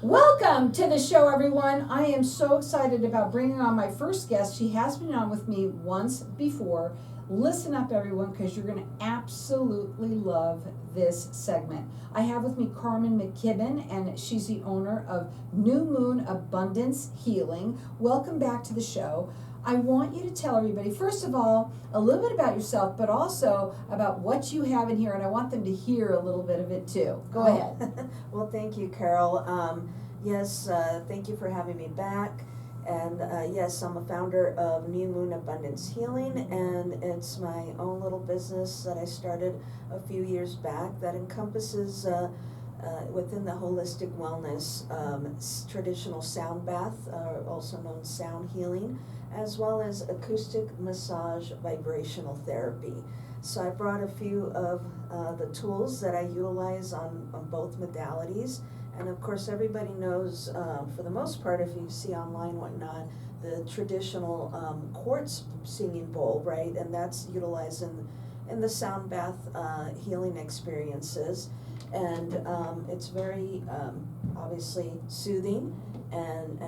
Welcome to the show, everyone. I am so excited about bringing on my first guest. She has been on with me once before. Listen up, everyone, because you're going to absolutely love this segment. I have with me Carmen McKibben, and she's the owner of New Moon Abundance Healing. Welcome back to the show. I want you to tell everybody, first of all, a little bit about yourself, but also about what you have in here, and I want them to hear a little bit of it too. Go ahead. Well, thank you, Carol. Yes, thank you for having me back. And yes, I'm a founder of New Moon Abundance Healing, and it's my own little business that I started a few years back that encompasses within the holistic wellness, traditional sound bath, also known as sound healing, as well as acoustic massage vibrational therapy. So I brought a few of the tools that I utilize on both modalities. And of course, everybody knows, for the most part, if you see online whatnot, the traditional quartz singing bowl, right? And that's utilized in the sound bath healing experiences. And it's very obviously soothing and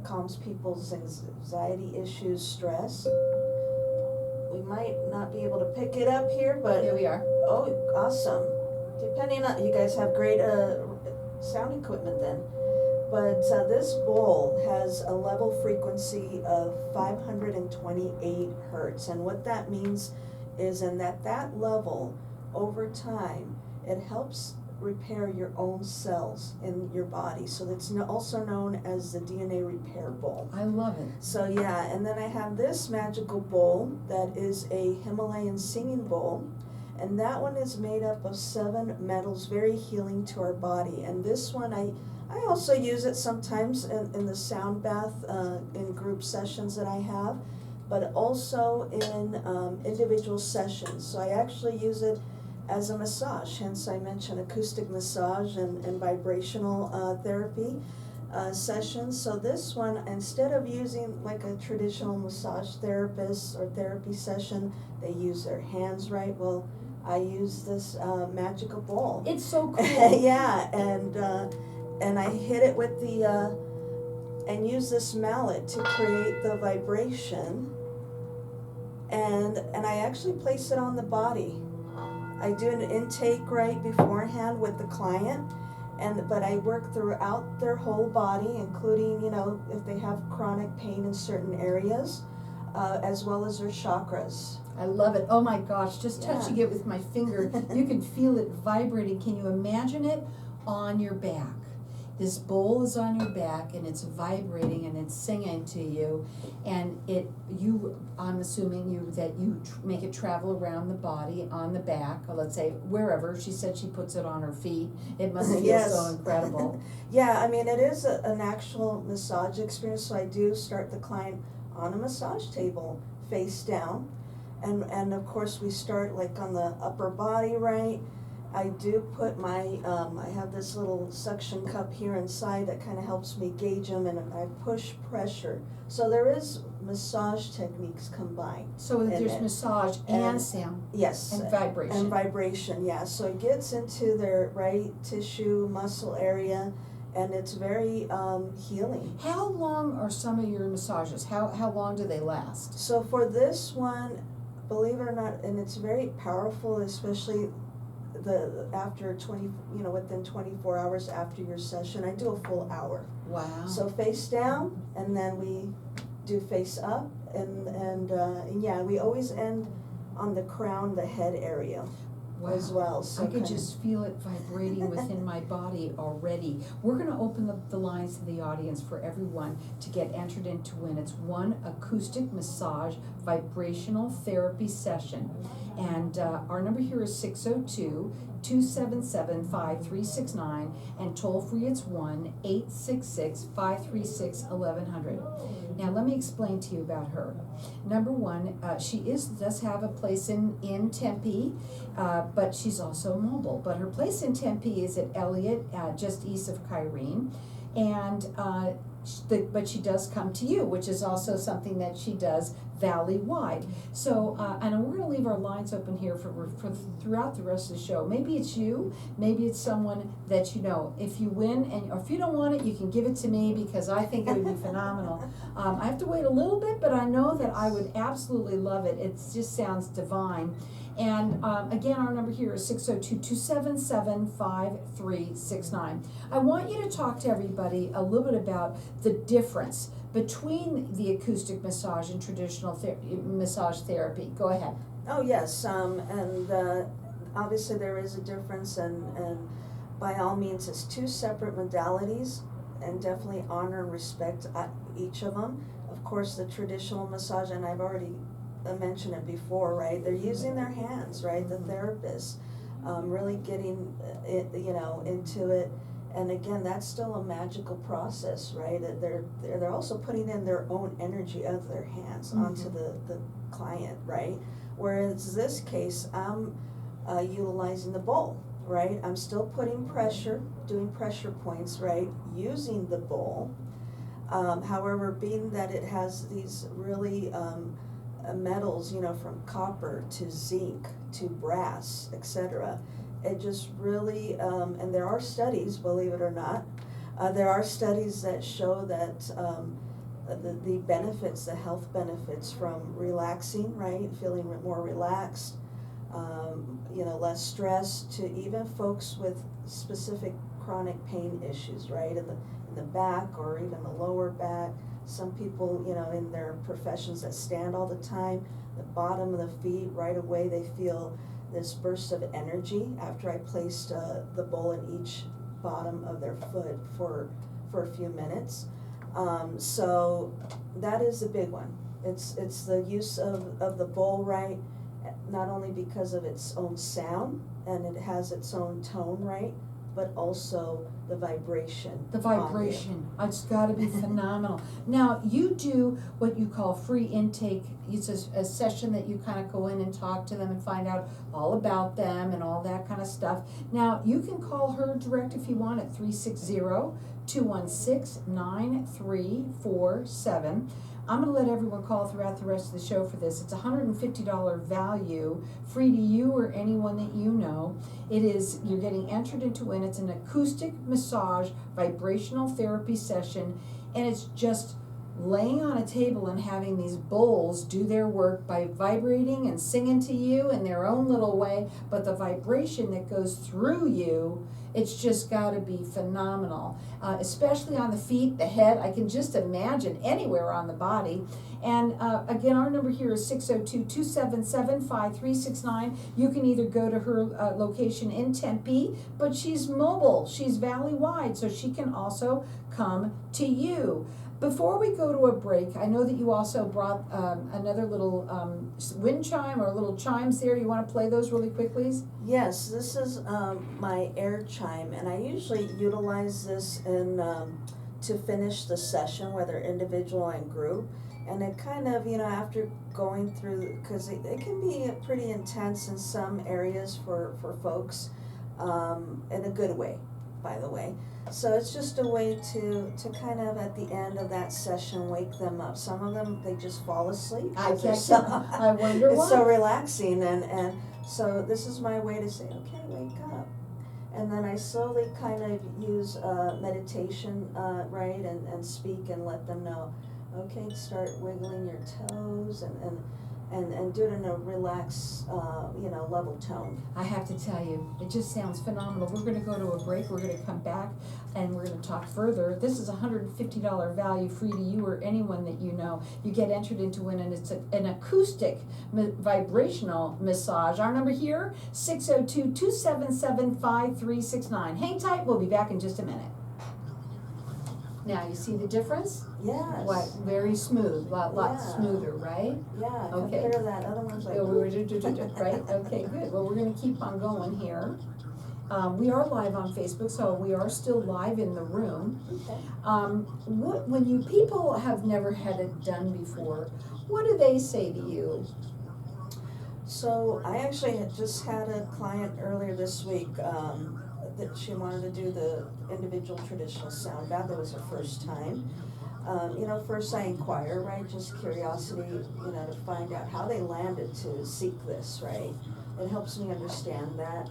calms people's anxiety issues, stress. We might not be able to pick it up here, but Here we are. Oh, awesome. Depending on, you guys have great sound equipment then. But this bowl has a level frequency of 528 hertz. And what that means is that level, over time, it helps repair your own cells in your body. So that's also known as the DNA repair bowl. I love it. So yeah, and then I have this magical bowl that is a Himalayan singing bowl. And that one is made up of 7 metals, very healing to our body. And this one, I also use it sometimes in the sound bath, in group sessions that I have, but also in individual sessions. So I actually use it as a massage, hence I mentioned acoustic massage and vibrational therapy sessions. So this one, instead of using like a traditional massage therapist or therapy session, they use their hands, right? Well, I use this magical bowl. It's so cool. Yeah, and I hit it with the and use this mallet to create the vibration, and I actually place it on the body. I do an intake right beforehand with the client, but I work throughout their whole body, including, if they have chronic pain in certain areas, as well as their chakras. I love it. Oh my gosh, just touching it with my finger, you can feel it vibrating. Can you imagine it on your back? This bowl is on your back and it's vibrating and it's singing to you, and I'm assuming that you make it travel around the body on the back, or let's say wherever. She said she puts it on her feet. It must feel so incredible. Yeah, I mean, it is an actual massage experience. So I do start the client on a massage table, face down, and of course we start like on the upper body, right? I do put my, I have this little suction cup here inside that kind of helps me gauge them, and I push pressure. So there is massage techniques combined. So there's massage and sound. Yes. And vibration. And vibration, yeah. So it gets into their right tissue, muscle area, and it's very healing. How long are some of your massages? How long do they last? So for this one, believe it or not, and it's very powerful, especially after within 24 hours after your session, I do a full hour. Wow. So face down, and then we do face up, and yeah, we always end on the crown, the head area. Wow. As well. So I could just feel it vibrating within my body already. We're going to open up the lines to the audience for everyone to get entered in to win. It's one acoustic massage vibrational therapy session. And our number here is 602-277-5369, and toll free it's 1-866-536-1100. Now let me explain to you about her. Number one, she does have a place in Tempe, but she's also mobile. But her place in Tempe is at Elliott, just east of Kyrene. And but she does come to you, which is also something that she does valley-wide. So, and we're gonna leave our lines open here for throughout the rest of the show. Maybe it's you, maybe it's someone that you know. If you win, or if you don't want it, you can give it to me, because I think it would be phenomenal. I have to wait a little bit, but I know that I would absolutely love it. It just sounds divine. And again, our number here is 602-277-5369. I want you to talk to everybody a little bit about the difference between the acoustic massage and traditional massage therapy. Go ahead. Oh, yes, and obviously there is a difference, and by all means, it's two separate modalities, and definitely honor and respect each of them. Of course, the traditional massage, and I've already mentioned it before, right? They're using their hands, right? The therapists, really getting into it. And again, that's still a magical process, right? They're also putting in their own energy of their hands onto the client, right? Whereas this case, I'm utilizing the bowl, right? I'm still putting pressure, doing pressure points, right? Using the bowl. However, being that it has these really metals, from copper to zinc to brass, etc. It just really, and there are studies, believe it or not, there are studies that show that the benefits, the health benefits from relaxing, right, feeling more relaxed, less stress, to even folks with specific chronic pain issues, right, in the back or even the lower back. Some people, in their professions that stand all the time, the bottom of the feet, right away they feel this burst of energy after I placed the bowl in each bottom of their foot for a few minutes. So that is a big one. It's the use of the bowl, right, not only because of its own sound, and it has its own tone, right, but also the vibration. The vibration, it's gotta be phenomenal. Now, you do what you call free intake. It's a session that you kind of go in and talk to them and find out all about them and all that kind of stuff. Now, you can call her direct if you want at 360-216-9347. I'm gonna let everyone call throughout the rest of the show for this. It's $150 value, free to you or anyone that you know. You're getting entered into it. It's an acoustic massage vibrational therapy session, and it's just laying on a table and having these bowls do their work by vibrating and singing to you in their own little way, but the vibration that goes through you, it's just gotta be phenomenal, especially on the feet, the head. I can just imagine anywhere on the body. And again, our number here is 602-277-5369. You can either go to her location in Tempe, but she's mobile, she's valley-wide, so she can also come to you. Before we go to a break, I know that you also brought another little wind chime or little chimes there. You want to play those really quickly? Yes, this is my air chime, and I usually utilize this to finish the session, whether individual and group. And it kind of, after going through, because it can be pretty intense in some areas for folks, in a good way, by the way. So it's just a way to kind of, at the end of that session, wake them up. Some of them, they just fall asleep. I wonder why. It's so relaxing, and so this is my way to say, okay, wake up. And then I slowly kind of use meditation, right, and speak and let them know, okay, start wiggling your toes and do it in a relaxed, level tone. I have to tell you, it just sounds phenomenal. We're going to go to a break. We're going to come back and we're going to talk further. This is $150 value, free to you or anyone that you know. You get entered into it, and it's an acoustic vibrational massage. Our number here, 602-277-5369. Hang tight. We'll be back in just a minute. Now, you see the difference? Yes. What, very smooth, lot smoother, right? Yeah, Okay. compare to that other one's like, Right, okay, good. Well, we're gonna keep on going here. We are live on Facebook, so we are still live in the room. Okay. When people have never had it done before, what do they say to you? So I actually just had a client earlier this week, that she wanted to do the individual traditional sound bath. It was her first time. First I inquire, right, just curiosity, to find out how they landed to seek this, right? It helps me understand that,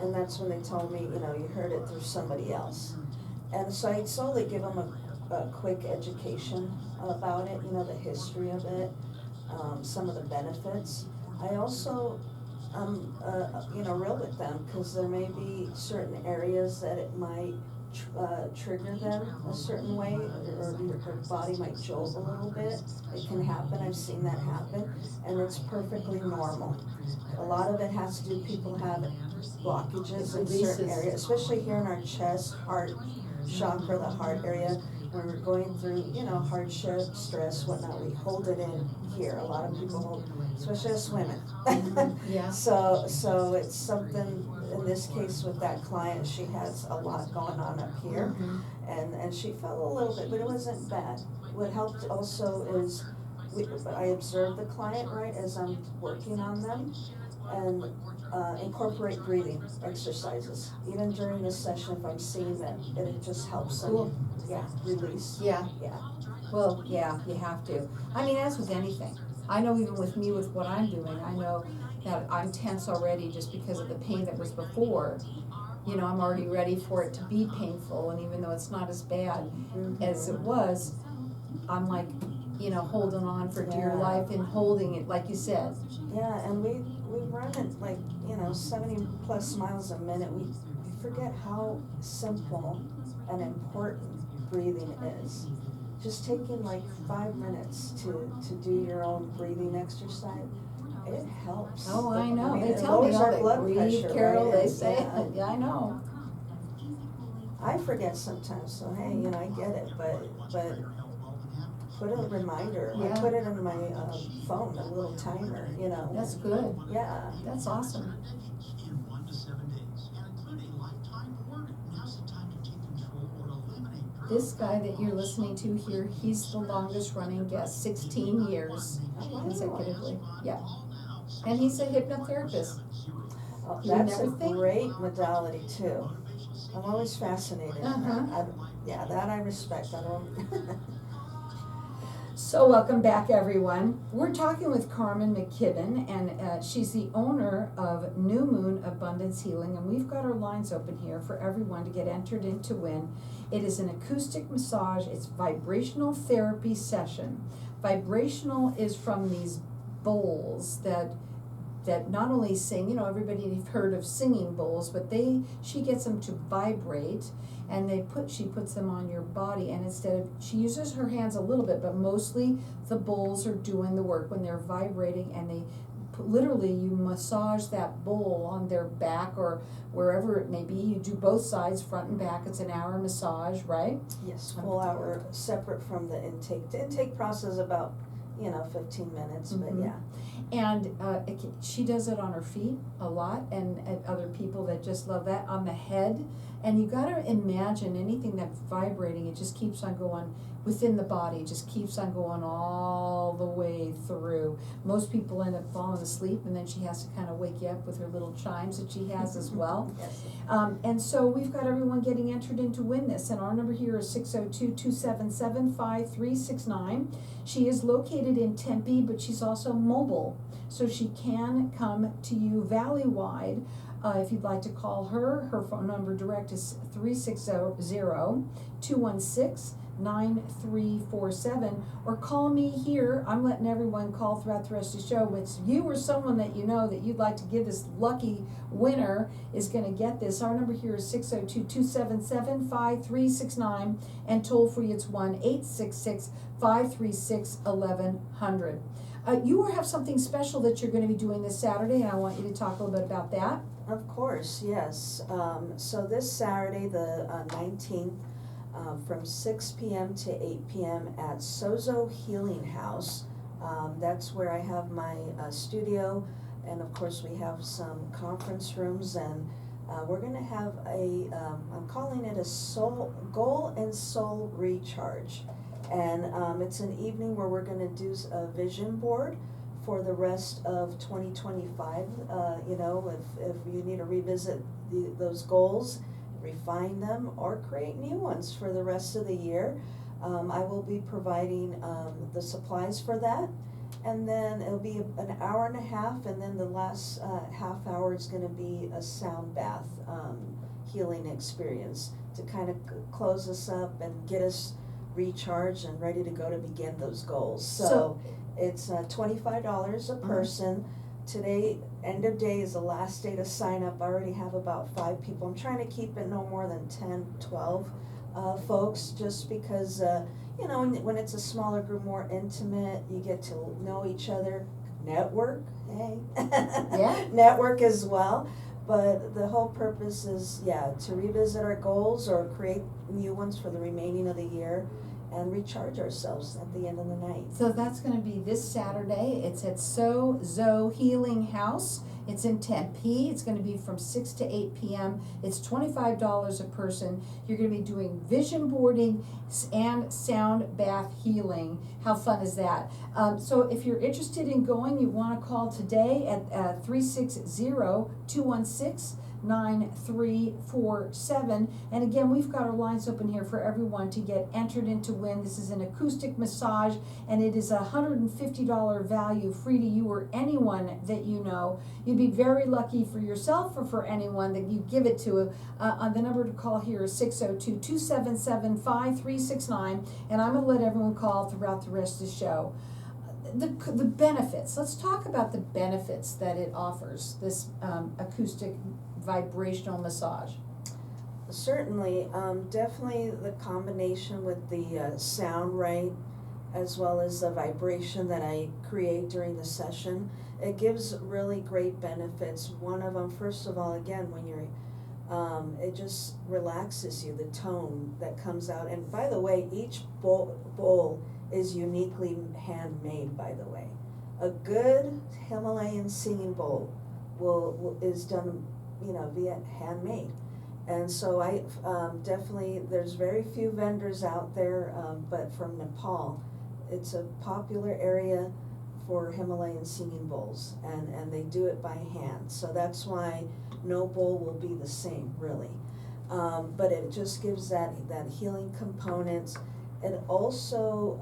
and that's when they told me, you heard it through somebody else. And so I slowly give them a quick education about it, the history of it, some of the benefits. I also, real with them, because there may be certain areas that it might trigger them a certain way, or your body might jolt a little bit. It can happen, I've seen that happen, and it's perfectly normal. A lot of it has to do, people have blockages in certain areas, especially here in our chest, heart chakra, the heart area. When we're going through, hardship, stress, whatnot, we hold it in here. A lot of people hold, especially us women. Yeah. So it's something, in this case with that client, she has a lot going on up here. And she felt a little bit, but it wasn't bad. What helped also is, I observe the client, right, as I'm working on them, and incorporate breathing exercises. Even during this session, if I'm seeing them, it just helps them. Cool. Yeah, release. Yeah. Yeah. Well, yeah, you have to. I mean, as with anything. I know even with me, with what I'm doing, I know that I'm tense already just because of the pain that was before. I'm already ready for it to be painful, and even though it's not as bad as it was, I'm like, holding on for dear Yeah. life and holding it, like you said. Yeah, and we run at like, 70 plus miles a minute. We forget how simple and important breathing is. Just taking like 5 minutes to do your own breathing exercise, it helps. Oh, I know. mean, They it tell me lowers all our that blood breathe, pressure, Carol, right? they say. Yeah. Yeah, I know. I forget sometimes, so hey, I get it, but put a reminder. Yeah. I put it in my phone, a little timer, That's good. Yeah. That's awesome. This guy that you're listening to here, he's the longest running guest, 16 years consecutively. Yeah. And he's a hypnotherapist. Oh, You that's never a think? great modality too. I'm always fascinated. Uh-huh. That I respect. I don't. So welcome back, everyone. We're talking with Carmen McKibben, and she's the owner of New Moon Abundance Healing, and we've got our lines open here for everyone to get entered in to win. It is an acoustic massage. It's vibrational therapy session. Vibrational is from these bowls that not only sing, everybody's heard of singing bowls, but she gets them to vibrate, and she puts them on your body, and she uses her hands a little bit, but mostly the bowls are doing the work when they're vibrating, and literally you massage that bowl on their back or wherever it may be. You do both sides, front and back. It's an hour massage, right? Yes, full hour, separate from the intake. The intake process about 15 minutes, but yeah. And she does it on her feet a lot, and other people that just love that, on the head. And you got to imagine anything that's vibrating, it just keeps on going within the body, just keeps on going all the way through. Most people end up falling asleep, and then she has to kind of wake you up with her little chimes that she has as well. Yes. And so we've got everyone getting entered in to win this, and our number here is 602-277-5369. She is located in Tempe, but she's also mobile, so she can come to you valley-wide. If you'd like to call her phone number direct is 360-216-9347, or call me here. I'm letting everyone call throughout the rest of the show. It's you or someone that you know that you'd like to give this lucky winner is going to get this. Our number here is 602-277-5369, and toll free it's 1-866-536-1100. You have something special that you're going to be doing this Saturday, and I want you to talk a little bit about that. Of course, yes. So this Saturday, the 19th, from 6 p.m. to 8 p.m. at Sozo Healing House. That's where I have my studio, and of course we have some conference rooms, and we're going to have I'm calling it a goal and soul recharge. And it's an evening where we're going to do a vision board for the rest of 2025. If you need to revisit those goals, refine them, or create new ones for the rest of the year. I will be providing the supplies for that. And then it'll be an hour and a half, and then the last half hour is gonna be a sound bath healing experience to kind of close us up and get us recharged and ready to go to begin those goals. So it's $25 a person. Today, end of day is the last day to sign up. I already have about 5 people. I'm trying to keep it no more than 10, 12 folks, just because, you know, when it's a smaller group, more intimate, you get to know each other, network, hey. Yeah. Network as well. But the whole purpose is, yeah, to revisit our goals or create new ones for the remaining of the year and recharge ourselves at the end of the night. So that's gonna be this Saturday. It's at Zoe Healing House. It's in Tempe. It's gonna be from 6 to 8 p.m. It's $25 a person. You're gonna be doing vision boarding and sound bath healing. How fun is that? So if you're interested in going, you wanna call today at 360-216-9347. And again, we've got our lines open here for everyone to get entered in to win. This is an acoustic massage, and it is a $150 value, free to you or anyone that you know. You'd be very lucky for yourself or for anyone that you give it to. The number to call here is 602-277-5369, and I'm gonna let everyone call throughout the rest of the show. The benefits, let's talk about the benefits that it offers, this acoustic vibrational massage. Certainly, definitely the combination with the sound, right, as well as the vibration that I create during the session, it gives really great benefits. One of them, first of all, again, when you're, it just relaxes you, the tone that comes out. And by the way, each bowl is uniquely handmade, by the way. A good Himalayan singing bowl is done, you know, via handmade. And so I definitely, there's very few vendors out there, but from Nepal, it's a popular area for Himalayan singing bowls, and they do it by hand. So that's why no bowl will be the same, really. But it just gives that healing component. It also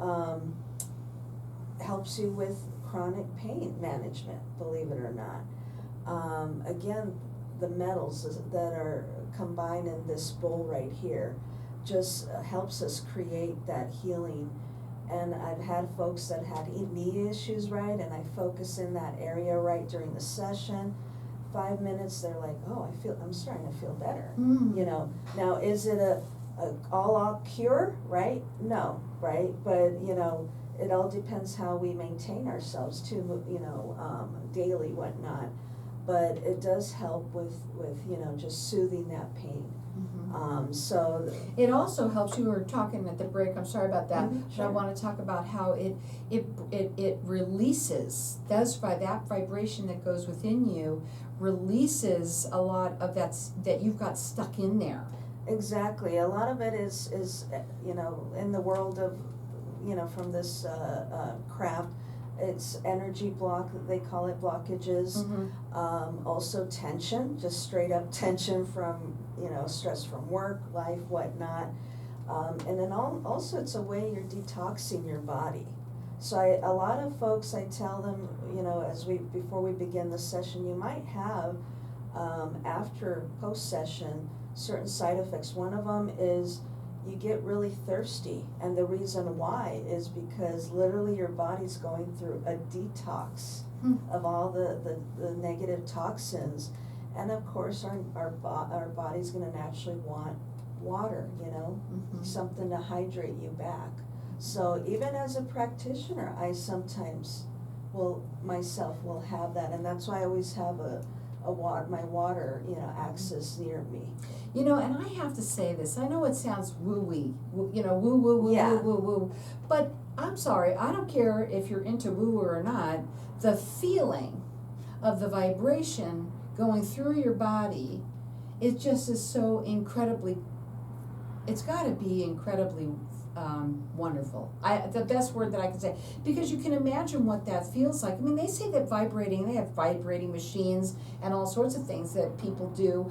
helps you with chronic pain management, believe it or not. Again, the metals that are combined in this bowl right here just helps us create that healing. And I've had folks that had knee issues, right, and I focus in that area right during the session. 5 minutes, they're like, oh, I'm starting to feel better. You know, now is it a all-out cure, right? No, right? But, you know, it all depends how we maintain ourselves too, you know, daily, whatnot. But it does help with you know, just soothing that pain. So it also helps, you were talking at the break, I'm sorry about that, but sure. I want to talk about how it releases, that vibration that goes within you, releases a lot of that you've got stuck in there. Exactly. A lot of it is you know, in the world of, you know, from this craft, it's energy block, they call it, blockages. Also tension, just straight up tension from, you know, stress from work, life, whatnot. And then also it's a way you're detoxing your body. So a lot of folks, I tell them, you know, before we begin the session, you might have, after post-session, certain side effects. One of them is you get really thirsty, and the reason why is because literally your body's going through a detox of all the negative toxins, and of course our body's going to naturally want water, you know, something to hydrate you back. So even as a practitioner, I sometimes will have that, and that's why I always have my water, you know, access near me. You know, and I have to say this, I know it sounds woo-wee, you know, woo, Yeah. woo, but I'm sorry, I don't care if you're into woo or not, the feeling of the vibration going through your body, it just is so incredibly, it's gotta be incredibly wonderful. The best word that I can say, because you can imagine what that feels like. I mean, they say that they have vibrating machines and all sorts of things that people do,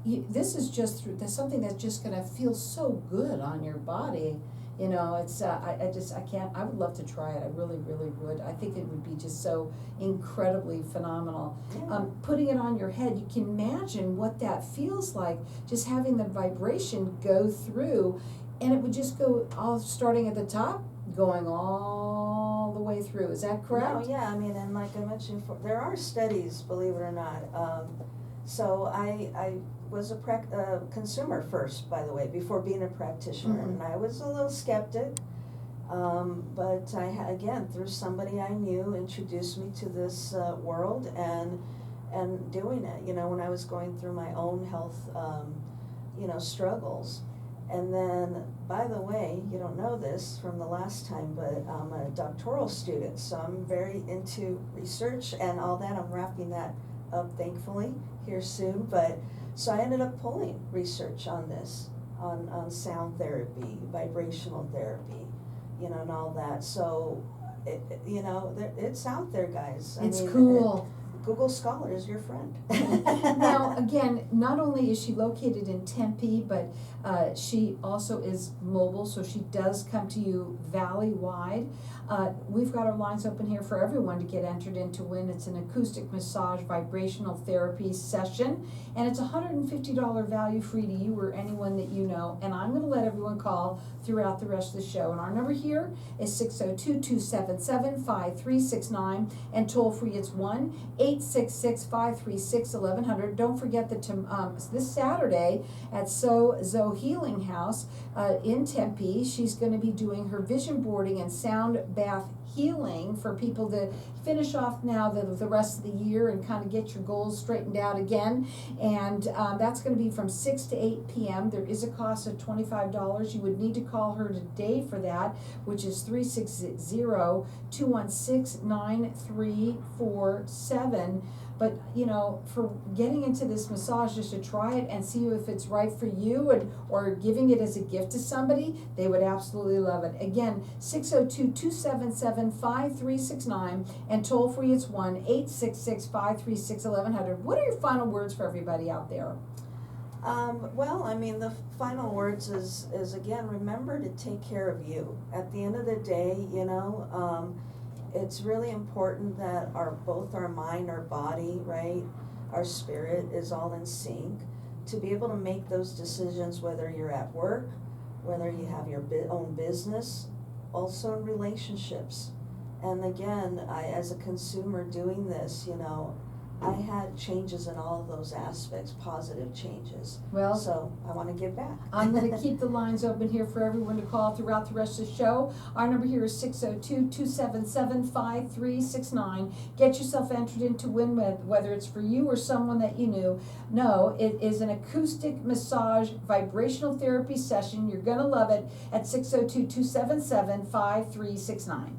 this is just something that's just going to feel so good on your body. You know, it's, I can't, I would love to try it, I really, really would. I think it would be just so incredibly phenomenal. Yeah. Putting it on your head, you can imagine what that feels like, just having the vibration go through, and it would just go all, starting at the top, going all the way through, is that correct? No, yeah, I mean, and like I mentioned before, there are studies, believe it or not. So I was a consumer first, by the way, before being a practitioner, Mhm. and I was a little skeptic. But again, through somebody I knew, introduced me to this world and doing it, you know, when I was going through my own health, you know, struggles. And then, by the way, you don't know this from the last time, but I'm a doctoral student, so I'm very into research and all that. I'm wrapping that up, thankfully, here soon. But so I ended up pulling research on this, on sound therapy, vibrational therapy, you know, and all that. So, you know, it's out there, guys. It's cool. Google Scholar is your friend. Now, again, not only is she located in Tempe, but she also is mobile, so she does come to you valley-wide. We've got our lines open here for everyone to get entered in to win. It's an acoustic massage vibrational therapy session, and it's $150 value free to you or anyone that you know. And I'm going to let everyone call throughout the rest of the show. And our number here is 602-277-5369, and toll free it's 1-866-536-1100. Don't forget that this Saturday at Zo Healing House in Tempe, she's going to be doing her vision boarding and sound bath healing for people to finish off now the rest of the year and kind of get your goals straightened out again. And that's going to be from 6 to 8 p.m. There is a cost of $25. You would need to call her today for that, which is 360-216-9347. But, you know, for getting into this massage, just to try it and see if it's right for you, and or giving it as a gift to somebody, they would absolutely love it. Again, 602-277-5369, and toll free it's 1-866-536-1100. What are your final words for everybody out there? Well, I mean, the final words is again, remember to take care of you. At the end of the day, you know, it's really important that both our mind, our body, right, our spirit is all in sync to be able to make those decisions, whether you're at work, whether you have your own business, also in relationships. And again, as a consumer doing this, you know, I had changes in all of those aspects, positive changes. Well, so I want to give back. I'm going to keep the lines open here for everyone to call throughout the rest of the show. Our number here is 602-277-5369. Get yourself entered in to win, whether it's for you or someone that you knew. No, it is an acoustic massage vibrational therapy session. You're going to love it at 602-277-5369.